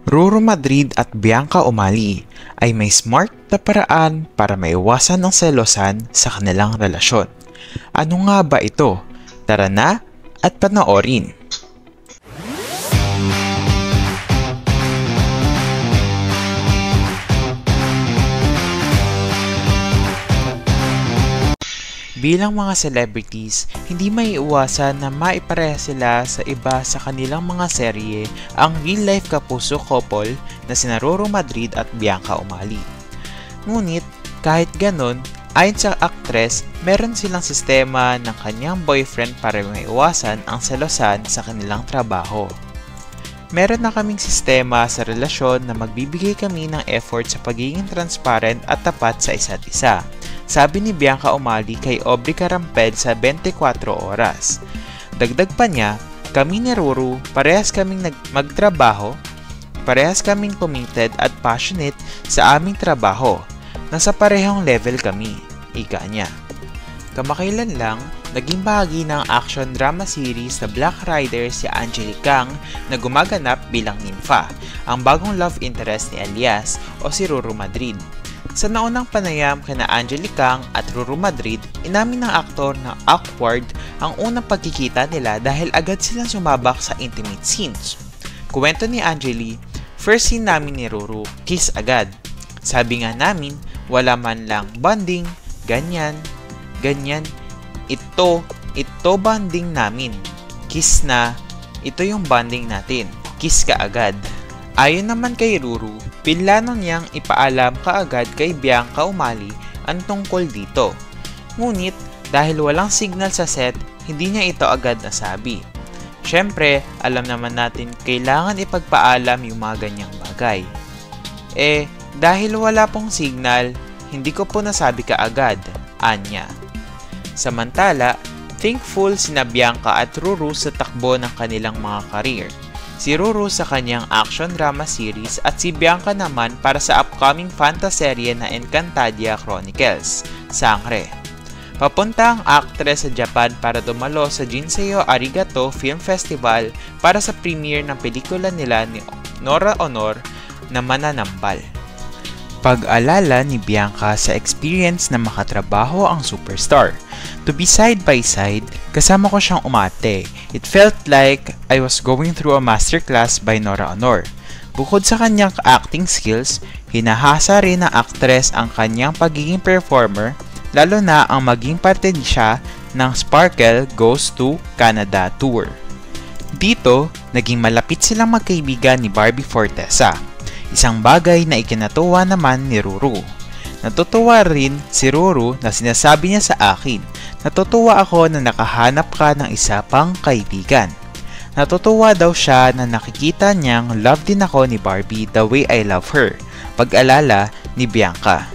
Ruru Madrid at Bianca Umali ay may smart na paraan para maiwasan ang selosan sa kanilang relasyon. Ano nga ba ito? Tara na at panoorin! Bilang mga celebrities, hindi maiiwasan na maipareha sila sa iba sa kanilang mga serye ang real-life kapuso couple na sina Ruru Madrid at Bianca Umali. Ngunit, kahit ganon, ayon sa aktres, meron silang sistema ng kanyang boyfriend para maiwasan ang selosan sa kanilang trabaho. Meron na kaming sistema sa relasyon na magbibigay kami ng effort sa pagiging transparent at tapat sa isa't isa. Sabi ni Bianca Umali kay Aubrey Carampel sa 24 Oras. Dagdag pa niya, kami ni Ruru, parehas kaming magtrabaho, parehas kaming committed at passionate sa aming trabaho. Nasa parehong level kami, ika niya. Kamakailan lang, naging bahagi ng action drama series na Black Rider si Angelique Kang na gumaganap bilang Nympha, ang bagong love interest ni Elias o si Ruru Madrid. Sa naunang panayam kina Angelique Kang at Ruru Madrid, inamin ng aktor na awkward ang unang pagkikita nila dahil agad silang sumabak sa intimate scenes. Kuwento ni Angelique, first scene namin ni Ruru, kiss agad. Sabi nga namin, wala man lang bonding, ganyan, ito bonding namin. Kiss na, ito yung bonding natin, kiss ka agad. Ayon naman kay Ruru, pinlano niyang ipaalam kaagad kay Bianca Umali ang tungkol dito. Ngunit dahil walang signal sa set, hindi niya ito agad nasabi. Syempre, alam naman natin kailangan ipagpaalam yung mga ganyang bagay. Dahil wala pong signal, hindi ko po nasabi kaagad, anya. Samantala, thankful sina Bianca at Ruru sa takbo ng kanilang mga career. Si Ruru sa kanyang action drama series at si Bianca naman para sa upcoming fantaserye na Encantadia Chronicles, Sangre. Papunta ang aktres sa Japan para dumalo sa Jinseo Arigato Film Festival para sa premiere ng pelikula nila ni Nora Honor na Mananambal. Pag-alala ni Bianca sa experience na makatrabaho ang superstar. To be side by side, kasama ko siyang umate. It felt like I was going through a masterclass by Nora Honor. Bukod sa kanyang acting skills, hinahasa rin ng aktres ang kanyang pagiging performer, lalo na ang maging parte siya ng Sparkle Goes to Canada Tour. Dito, naging malapit silang magkaibigan ni Barbie Fortesa. Isang bagay na ikinatuwa naman ni Ruru. Natutuwa rin si Ruru na sinasabi niya sa akin, natutuwa ako na nakahanap ka ng isa pang kaibigan. Natutuwa daw siya na nakikita niyang love din ako ni Barbie the way I love her. Pag-alala ni Bianca.